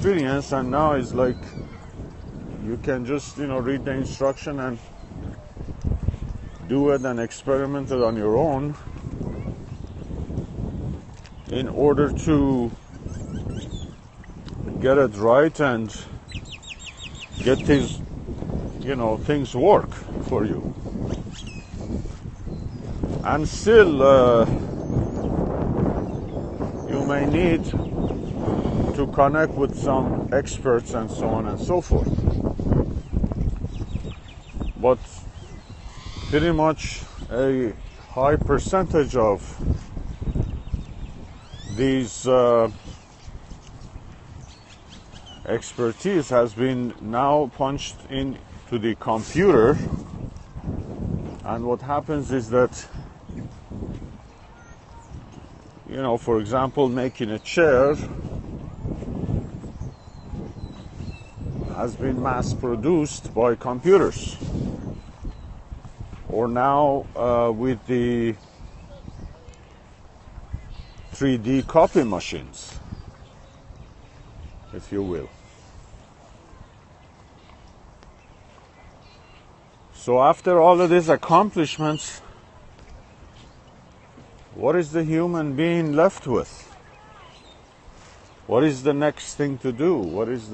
experience, and now it's like you can just read the instruction and do it and experiment it on your own in order to get it right and get these things work for you. And still you may need to connect with some experts and so on and so forth. But pretty much a high percentage of these expertise has been now punched into the computer, and what happens is that for example, making a chair has been mass produced by computers, or now with the 3D copy machines, if you will. So after all of these accomplishments, what is the human being left with? What is the next thing to do? What is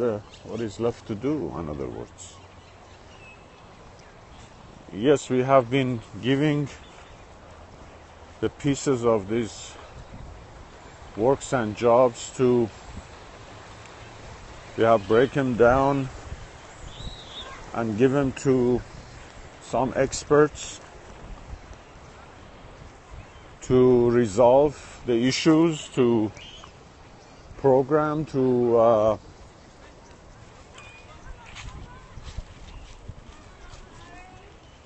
left to do, in other words? Yes, we have been giving the pieces of these works and jobs we have break them down and give them to some experts to resolve the issues, to program, to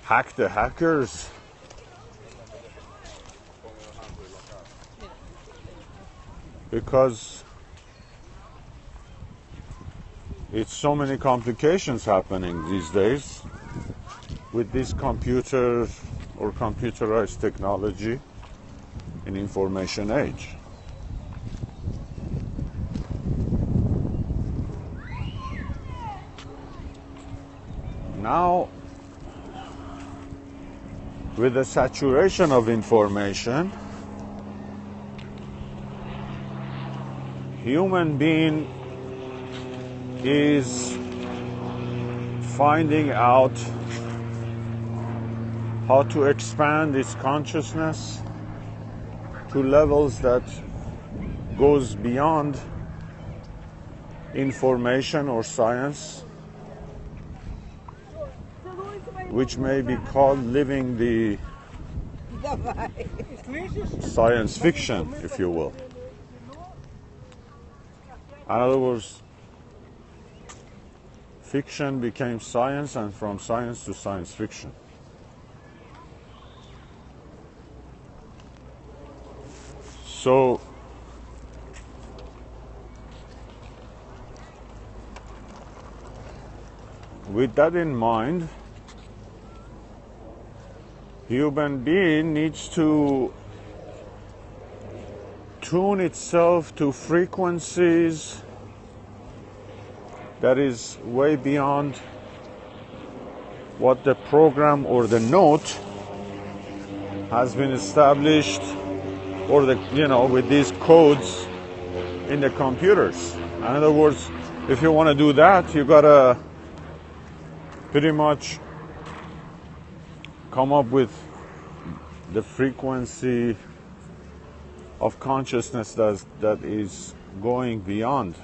hack the hackers. Because it's so many complications happening these days with this computer or computerized technology in information age. Now, with the saturation of information, human being is finding out how to expand its consciousness to levels that goes beyond information or science, which may be called living the science fiction, if you will. In other words, fiction became science, and from science to science fiction. So, with that in mind, human being needs to tune itself to frequencies that is way beyond what the program or the note has been established, or with these codes in the computers. In other words, if you want to do that, you gotta pretty much come up with the frequency of consciousness that is going beyond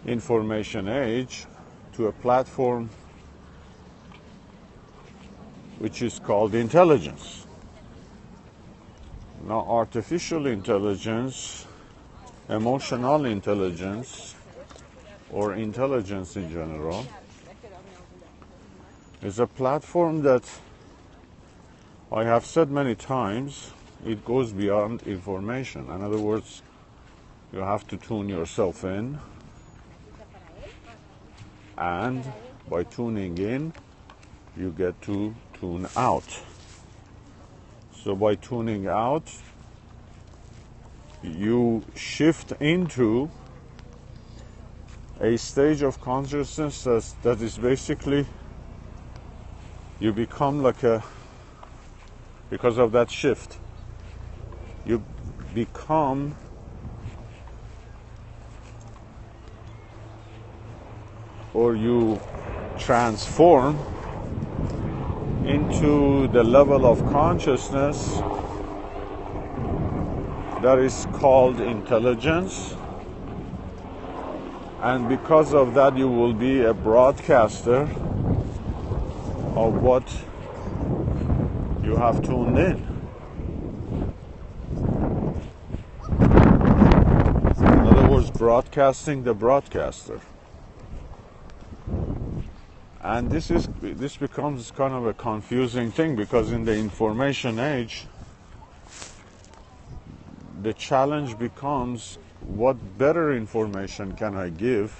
information age to a platform which is called intelligence. Now, artificial intelligence, emotional intelligence, or intelligence in general, is a platform that I have said many times, it goes beyond information. In other words, you have to tune yourself in, and by tuning in, you get to tune out. So by tuning out, you shift into a stage of consciousness that is basically you become like a, because of that shift, you become or you transform into the level of consciousness that is called intelligence. And because of that, you will be a broadcaster of what you have tuned in. In other words, broadcasting the broadcaster. And this becomes kind of a confusing thing, because in the information age, the challenge becomes, what better information can I give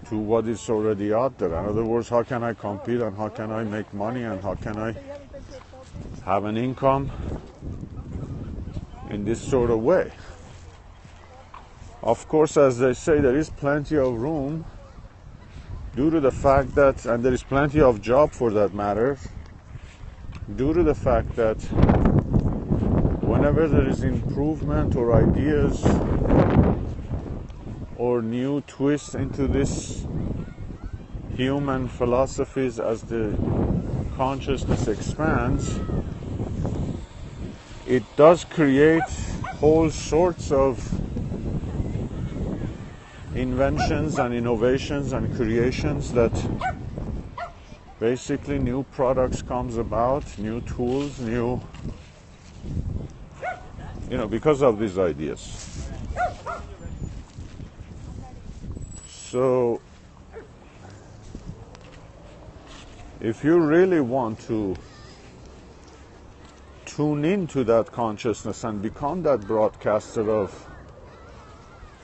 to what is already out there? In other words, how can I compete, and how can I make money, and how can I have an income in this sort of way? Of course, as they say, there is plenty of room, due to the fact that, and there is plenty of job for that matter, due to the fact that whenever there is improvement or ideas or new twists into this human philosophies, as the consciousness expands, it does create all sorts of inventions and innovations and creations, that basically new products comes about, new tools, new, because of these ideas. So if you really want to tune into that consciousness and become that broadcaster of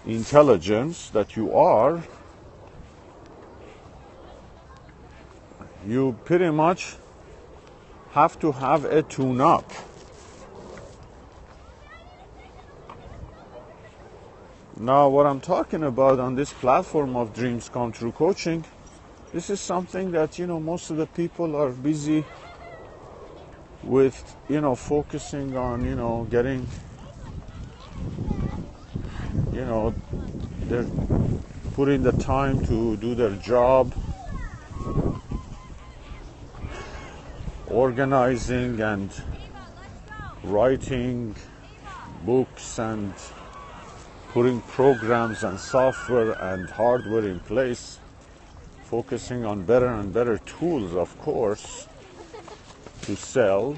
intelligence that you are, you pretty much have to have a tune-up. Now, what I'm talking about on this platform of Dreams Come True Coaching, this is something that, most of the people are busy with, focusing on, getting, they're putting the time to do their job, organizing and writing books and putting programs and software and hardware in place, focusing on better and better tools, of course, to sell,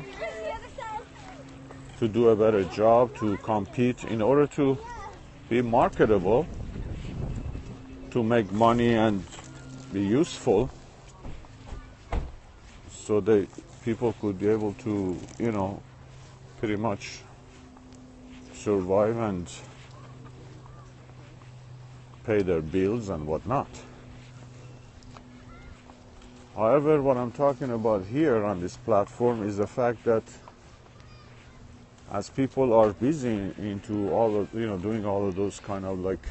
to do a better job, to compete, in order to be marketable, to make money and be useful, so that people could be able to, pretty much survive and pay their bills and whatnot. However, what I'm talking about here on this platform is the fact that as people are busy into all of, doing all of those kind of like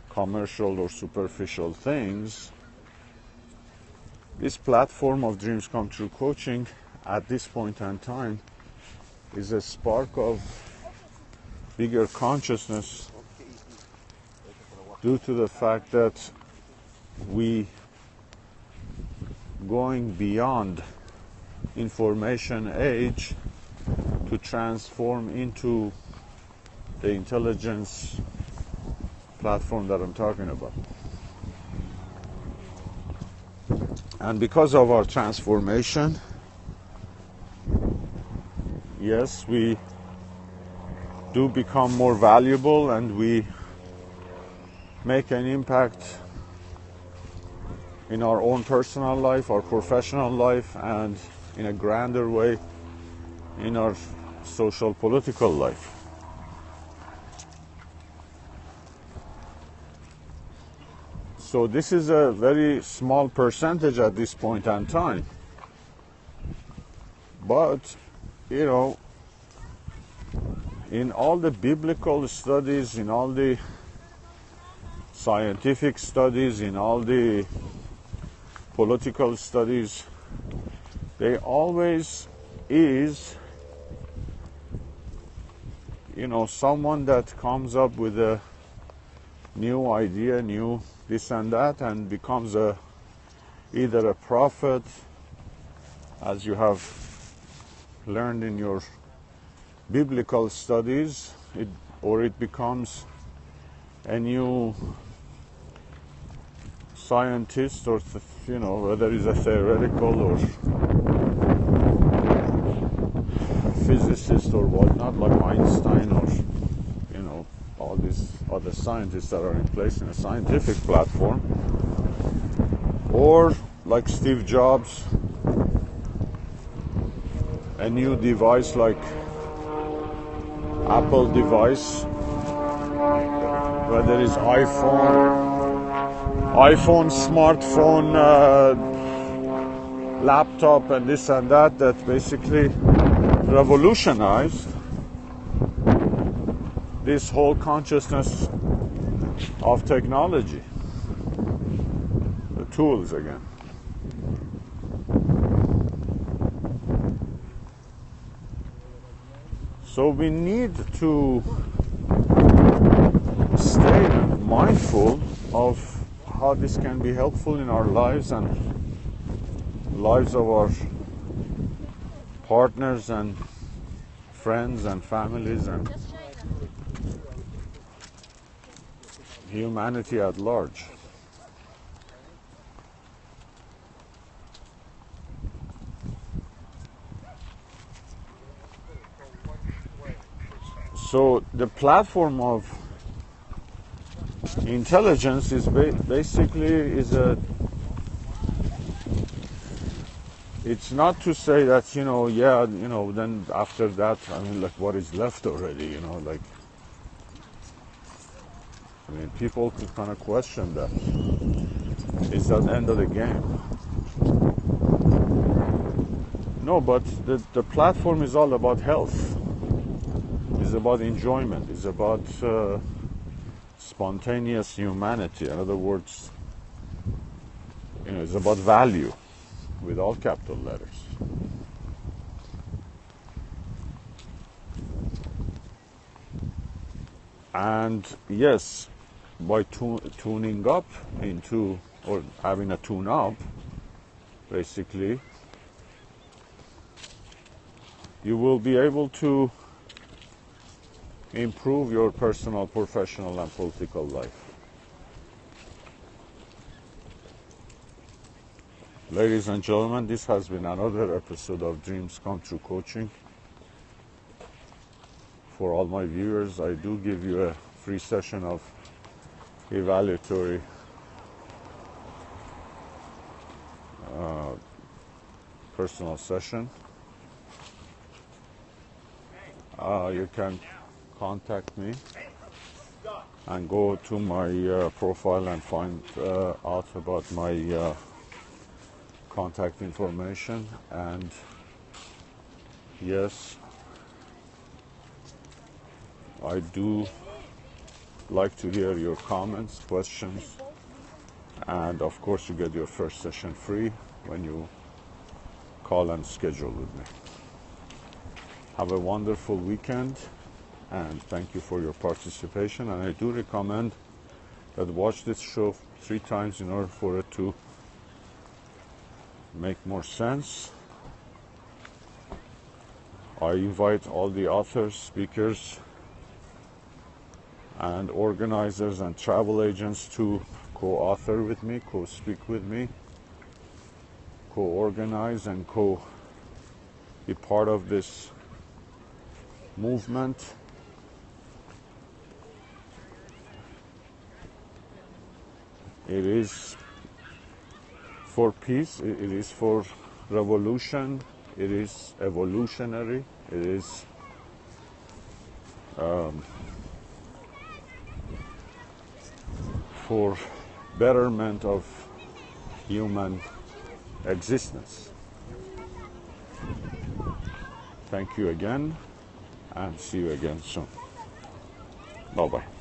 commercial or superficial things, this platform of Dreams Come True Coaching at this point in time is a spark of bigger consciousness, due to the fact that we going beyond information age to transform into the intelligence platform that I'm talking about. And because of our transformation, yes, we do become more valuable, and we make an impact in our own personal life, our professional life, and in a grander way in our social political life. So this is a very small percentage at this point in time. But, in all the biblical studies, in all the scientific studies, in all the political studies, they always is, someone that comes up with a new idea, new this and that, and becomes either a prophet, as you have learned in your biblical studies, or it becomes a new scientist, or whether it's a theoretical or physicist or whatnot, like Einstein, or all these other scientists that are in place in a scientific platform, or like Steve Jobs, a new device like Apple device, whether it's iPhone, smartphone, laptop, and this and that basically revolutionized this whole consciousness of technology, the tools again. So we need to stay mindful of how this can be helpful in our lives and lives of our partners and friends and families and humanity at large. So the platform of intelligence is basically it's not to say that then after that, what is left already, people could kind of question that. Is that the end of the game? No, but the platform is all about health. It's about enjoyment. It's about spontaneous humanity. In other words, it's about value with all capital letters. And yes, by tuning up into, or having a tune-up, basically, you will be able to improve your personal, professional, and political life. Ladies and gentlemen, this has been another episode of Dreams Come True Coaching. For all my viewers, I do give you a free session of evaluatory personal session. You can contact me and go to my profile and find out about my contact information. And yes, I do like to hear your comments, questions, and of course you get your first session free when you call and schedule with me. Have a wonderful weekend, and thank you for your participation. And I do recommend that watch this show 3 times in order for it to make more sense. I invite all the authors, speakers, and organizers and travel agents to co-author with me, co-speak with me, co-organize, and be part of this movement. It is for peace, it is for revolution, it is evolutionary, it is for betterment of human existence. Thank you again, and see you again soon. Bye-bye.